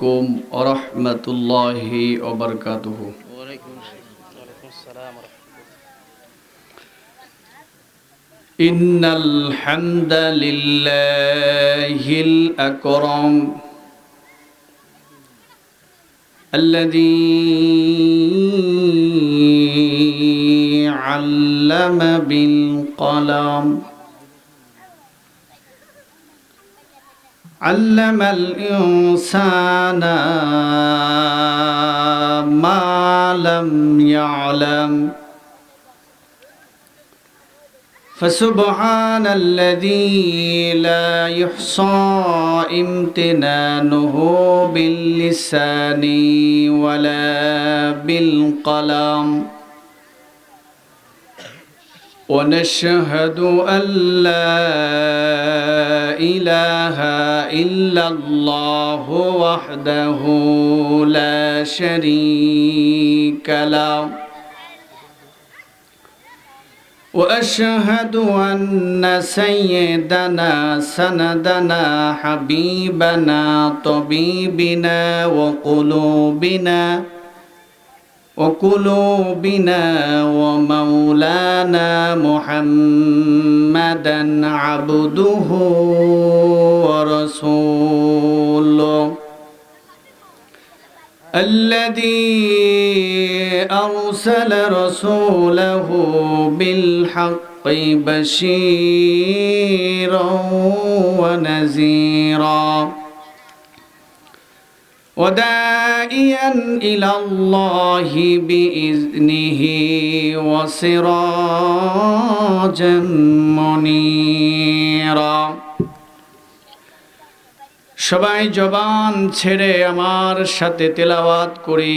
কুম ওরহমতুল্লাহি ওবরকাতুহু। ইন্নাল হামদালিল্লাহিল আকরাম الذي علم بالقلم علم الإنسان ما لم يعلم فسبحان الذي لا يحصى امتنانه باللسان ولا بالقلم ونشهد أن لا إله إلا الله وحده لا شريك له وأشهد أن سيدنا سندنا حبيبنا طبيبنا وقلوبنا ومولانا محمدا عبده ورسوله الذي أرسل رسوله بالحق بشيرا ونذيرا وداعيا إلى الله بإذنه وسراجا منيرا সবাই জবান ছেড়ে আমার সাথে তেলাওয়াত করি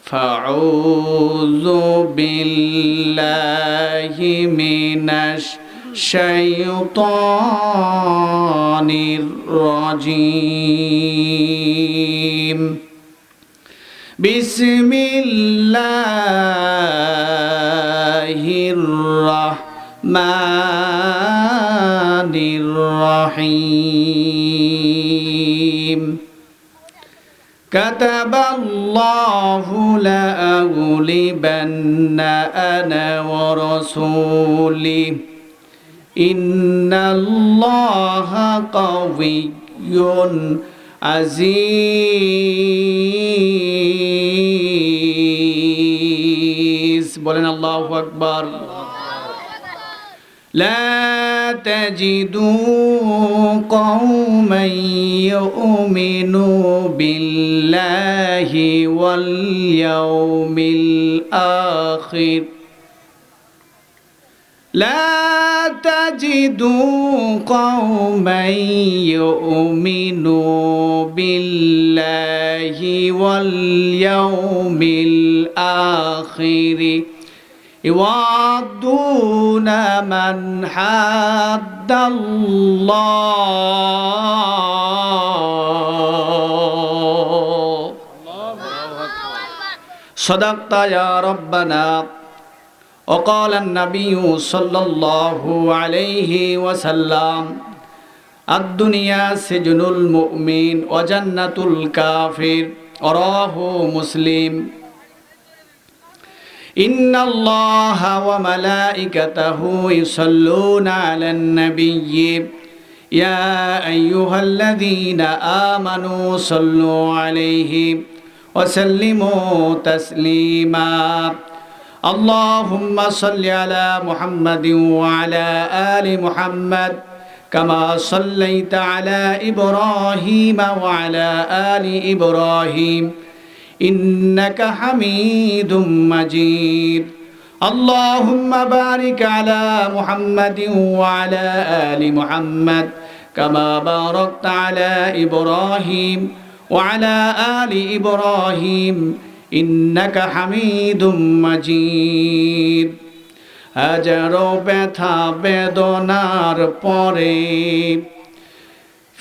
ফাউযু বিল্লাহি মিনাশ শাইতানির রাজিম বিসমিল্লাহির রাহমানির রহিম كتب الله لأغلبن أنا ورسولي إن الله قوي عزيز بولن الله أكبر لا تجدوا قوما يؤمنوا بالله واليوم الآخر لا تجدوا قوما يؤمنوا بالله واليوم الآخر يوادون من حاد الله صدقت يا ربنا وقال النبي صلى الله عليه وسلم الدنيا سجن المؤمن وجنة الكافر رواه مسلم إن الله وملائكته يصلون على النبي يا أيها الذين آمنوا صلوا عليه وسلموا تسليما اللهم صل على محمد وعلى آل محمد كما صليت على إبراهيم وعلى آل إبراهيم إنك حميد مجيد اللهم بارك على محمد وعلى آل محمد كما باركت على إبراهيم وعلى آل إبراهيم إنك حميد مجيد হাজারো ব্যথা বেদনার পরে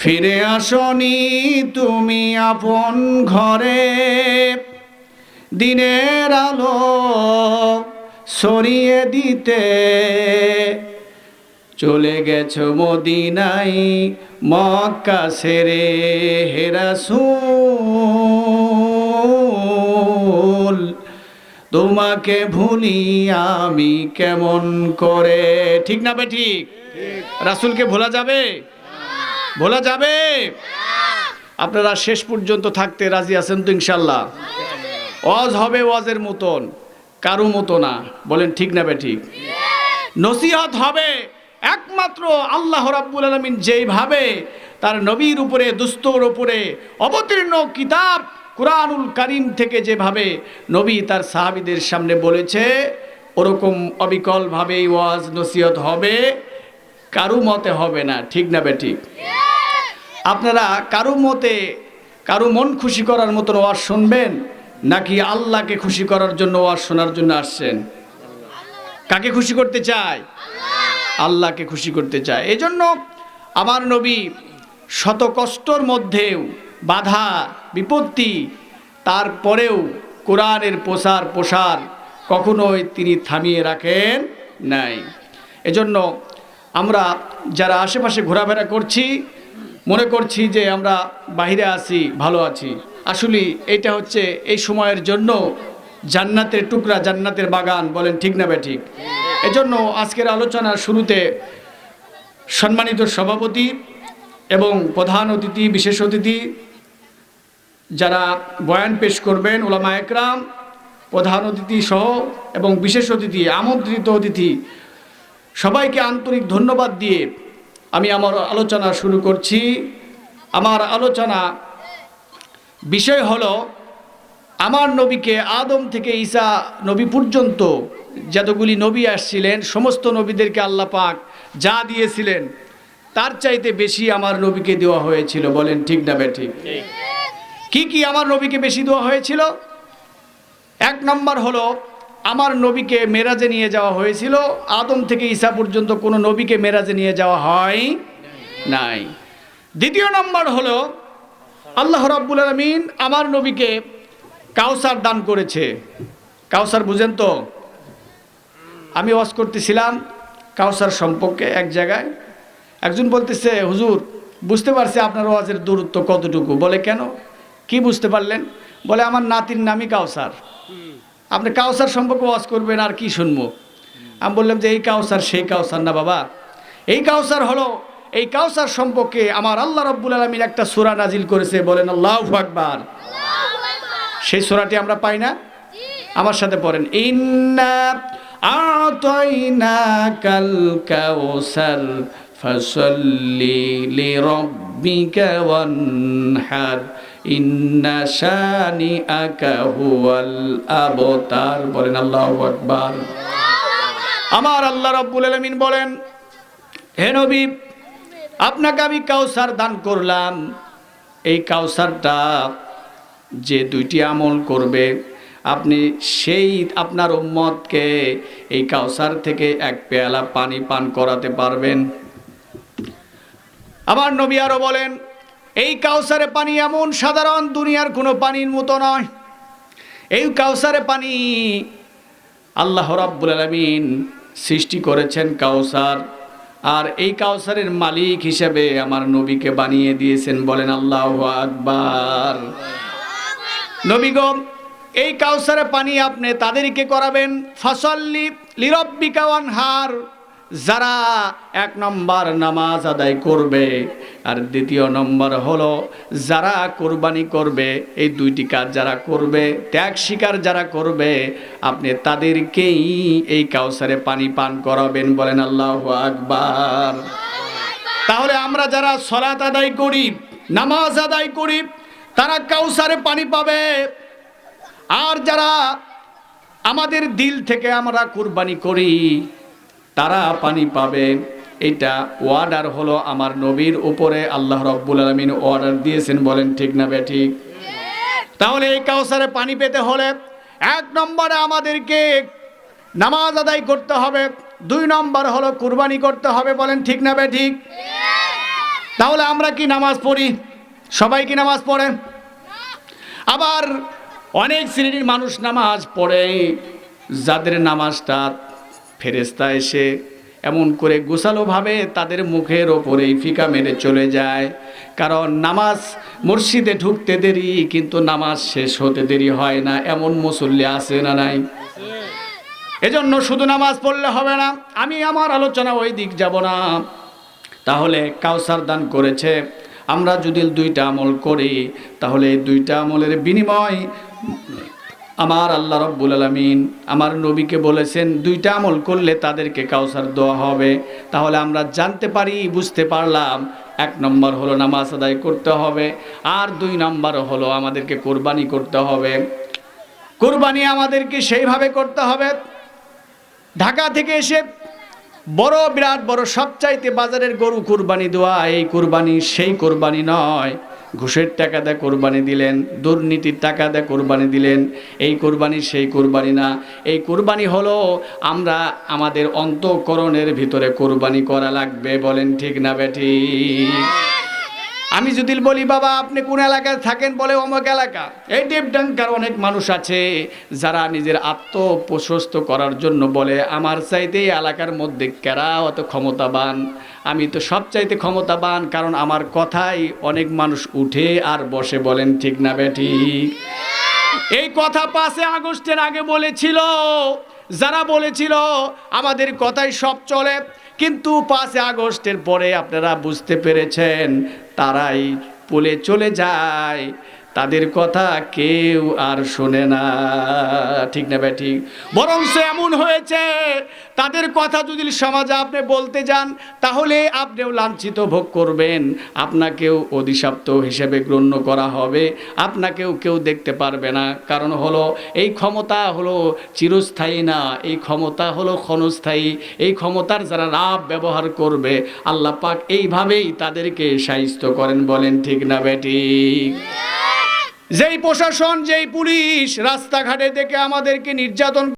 ফিরে আসনি তুমি আপন ঘরে দিনের আলো ছড়িয়ে দিতে চলে গেছো মদিনায় মক্কা ছেড়ে হে রাসূল, তোমাকে ভুলি আমি কেমন করে। ঠিক না বেঠিক? রাসূলকে ভোলা যাবে? ভোলা যাবে? আপনারা শেষ পর্যন্ত থাকতে রাজি আছেন তো ইনশাল্লাহ? ওয়াজ হবে ওয়াজের মতন, কারো মতো না। বলেন ঠিক না বেঠিক? নসিহত হবে একমাত্র আল্লাহ রাব্বুল আলামিন যেইভাবে তার নবীর উপরে, দুস্তর উপরে অবতীর্ণ কিতাব কুরআনুল কারীম থেকে যেভাবে নবী তার সাহাবীদের সামনে বলেছে, ওরকম অবিকলভাবে ওয়াজ নসিহত হবে, কারো মতে হবে না। ঠিক না বেঠিক? আপনারা কারো মতে, কারো মন খুশি করার মতো ওয়াজ শুনবেন, নাকি আল্লাহকে খুশি করার জন্য ওয়াজ শোনার জন্য আসছেন? কাকে খুশি করতে চায়? আল্লাহকে খুশি করতে চায়। এজন্য আমার নবী শত কষ্টর মধ্যেও, বাধা বিপত্তি, তারপরেও কোরআনের প্রসার কখনোই তিনি থামিয়ে রাখেন নাই। এজন্য আমরা যারা আশেপাশে ঘোরাফেরা করছি, মনে করছি যে আমরা বাইরে আছি, ভালো আছি। আসলে এটা হচ্ছে এই সময়ের জন্য জান্নাতের টুকরা, জান্নাতের বাগান। বলেন ঠিক না বেঠিক? এজন্য আজকের আলোচনার শুরুতে সম্মানিত সভাপতি এবং প্রধান অতিথি, বিশেষ অতিথি যারা বয়ান পেশ করবেন, উলামা একরাম, প্রধান অতিথি সহ এবং বিশেষ অতিথি, আমন্ত্রিত অতিথি, সবাইকে আন্তরিক ধন্যবাদ দিয়ে আমি আমার আলোচনা শুরু করছি। আমার আলোচনা বিষয় হলো, আমার নবীকে আদম থেকে ঈসা নবী পর্যন্ত যতগুলি নবী আসছিলেন, সমস্ত নবীদেরকে আল্লাহ পাক যা দিয়েছিলেন তার চাইতে বেশি আমার নবীকে দেওয়া হয়েছিল। বলেন ঠিক না বেঠিক? কি কি আমার নবীকে বেশি দেওয়া হয়েছিল? এক নম্বর হলো, আমার নবীকে মেরাজে নিয়ে যাওয়া হয়েছিল। আদম থেকে ঈসা পর্যন্ত কোনো নবীকে মেরাজে নিয়ে যাওয়া হয় নাই। দ্বিতীয় নম্বর হলো, আল্লাহ রাব্বুল আলামিন আমার নবীকে কাউসার দান করেছে। কাউসার বুঝেন তো? আমি ওয়াজ করতেছিলাম কাউসার সম্পর্কে এক জায়গায়, একজন বলতেছে, হুজুর বুঝতে পারছি আপনার ওয়াজের দূরত্ব কতটুকু। বলে কেন, কি বুঝতে পারলেন? বলে আমার নাতির নামই কাউসার। আপনি কাউসার সম্পর্কে ওয়াজ করবেন, আর কি শুনবো? আমি বললাম যে এই কাউসার সেই কাউসার না বাবা। এই কাউসার হলো, এই কাউসার সম্পর্কে আমার আল্লাহ রাব্বুল আলামিন একটা সূরা নাজিল করেছে। বলেন আল্লাহু আকবার। সেই সূরাটি আমরা পাই না? আমার সাথে পড়েন, ইন্না আ'তাইনাকাল কাউসার ফাসাল্লি লিরাব্বিকা ওয়ানহার ইন্না শানিআকা হুয়াল আবতার। বলেন আল্লাহু আকবার। আমার আল্লাহ রাব্বুল আলামিন বলেন, হে নবী, আপনাকে আমি কাউসার দান করলাম। এই কাউসারটা যে দুইটি আমল করবে, আপনি সেই আপনার উম্মতকে এই কাউসার থেকে এক পেয়ালা পানি পান করাতে পারবেন। আমার নবী আরো বলেন, এই কাউসারে পানি এমন সাধারণ দুনিয়ার কোনো পানির মতো নয়। এই কাউসারে পানি আল্লাহ রাব্বুল আলামিন সৃষ্টি করেছেন কাউসার, আর এই কাউসারের মালিক হিসেবে আমার নবীকে বানিয়ে দিয়েছেন। বলেন আল্লাহু আকবার। নবী গো, এই কাউসারে পানি আপনি তাদেরকে করাবেন, ফাসাল্লি লিরাব্বিকা ওয়ানহার, যারা এক নম্বর নামাজ আদায় করবে, আর দ্বিতীয় নম্বর হলো যারা কোরবানি করবে। এই দুইটি কাজ যারা করবে, ত্যাগ স্বীকার যারা করবে, আপনি তাদেরকেই এই কাউসারে পানি পান করাবেন। বলেন আল্লাহু আকবার। তাহলে আমরা যারা সালাত আদায় করি, নামাজ আদায় করি, তারা কাউসারে পানি পাবে। আর যারা আমাদের দিল থেকে আমরা কুরবানি করি, তারা পানি পাবে। এটা ওয়ার্ডার হলো আমার নবীর উপরে আল্লাহ রাব্বুল আলামিন অর্ডার দিয়েছেন। বলেন ঠিক না বেঠিক? তাহলে এই কাউসারে পানি পেতে হলে এক নম্বরে আমাদেরকে নামাজ আদায় করতে হবে, দুই নম্বর হলো কুরবানি করতে হবে। বলেন ঠিক না বেঠিক? তাহলে আমরা কি নামাজ পড়ি? সবাই কি নামাজ পড়ে? আবার অনেক শ্রেণীর মানুষ নামাজ পড়ে, যাদের নামাজটা ফেরেশতা এসে এমন করে গোছালোভাবে তাদের মুখের ওপরেই ফিকা মেরে চলে যায়। কারণ নামাজ মসজিদে ঢুকতে দেরি, কিন্তু নামাজ শেষ হতে দেরি হয় না, এমন মুসল্লি আছে না নাই? এজন্য শুধু নামাজ পড়লে হবে না। আমি আমার আলোচনা ওই দিক যাব না। তাহলে কাউসার দান করেছে, আমরা যদি দুইটা আমল করি, তাহলে এই দুইটা আমলের বিনিময় আমার আল্লাহ রাব্বুল আলামিন আমার নবীকে বলেছেন দুইটা আমল করলে তাদেরকে কাউসার দেওয়া হবে। তাহলে আমরা জানতে পারি, বুঝতে পারলাম, 1 নম্বর হলো নামাজ আদায় করতে হবে, আর 2 নম্বর হলো আমাদেরকে কোরবানি করতে হবে। কোরবানি আমাদেরকে সেইভাবে করতে হবে, ঢাকা থেকে এসে বিরাট বড় সবচাইতে বাজারের গরু কোরবানি দেওয়া, এই কোরবানি সেই কোরবানি নয়। ঘুষের টাকা দিয়ে কোরবানি দিলেন, দুর্নীতির টাকা দিয়ে কোরবানি দিলেন, এই কোরবানি সেই কোরবানি না। এই কোরবানি হলো আমরা আমাদের অন্তঃকরণের ভিতরে কোরবানি করা লাগবে। বলেন ঠিক না বেঠিক? আমি যদি বলি বাবা আপনি কোন এলাকায় থাকেন, বলে অমুক এলাকা, এই দেবডাঙ্কার অনেক মানুষ আছে যারা নিজের আত্মপ্রশস্ত করার জন্য বলে আমার চাইতে এই এলাকার মধ্যে কারা অত ক্ষমতাবান, আমি তো সব চাইতে ক্ষমতাবান, কারণ আমার কথাই অনেক মানুষ উঠে আর বসে। বলেন ঠিক না বেঠিক? এই কথা 5 আগস্টের আগে বলেছিল যারা, বলেছিল আমাদের কথাই সব চলে, কিন্তু 5 আগস্টের পরে আপনারা বুঝতে পেরেছেন তারাই বলে চলে যায়, তাদের কথা কেউ আর শোনে না। ঠিক না বেঠিক? বরং সে এমন হয়েছে তাদের কথা যদি সমাজে আপনি বলতে যান, তাহলে আপনিও লাঞ্ছিত ভোগ করবেন, আপনাকেও অধিশপ্ত হিসেবে গণ্য করা হবে, আপনাকেও কেউ দেখতে পারবে না। কারণ হলো এই ক্ষমতা হলো চিরস্থায়ী না, এই ক্ষমতা হলো ক্ষণস্থায়ী। এই ক্ষমতার যারা লাভ ব্যবহার করবে, আল্লাহ পাক এইভাবেই তাদেরকে শায়েস্ত করেন। বলেন ঠিক না বেঠিক? যেই প্রশাসন, যেই পুলিশ রাস্তাঘাটে দেখে আমাদেরকে নির্যাতন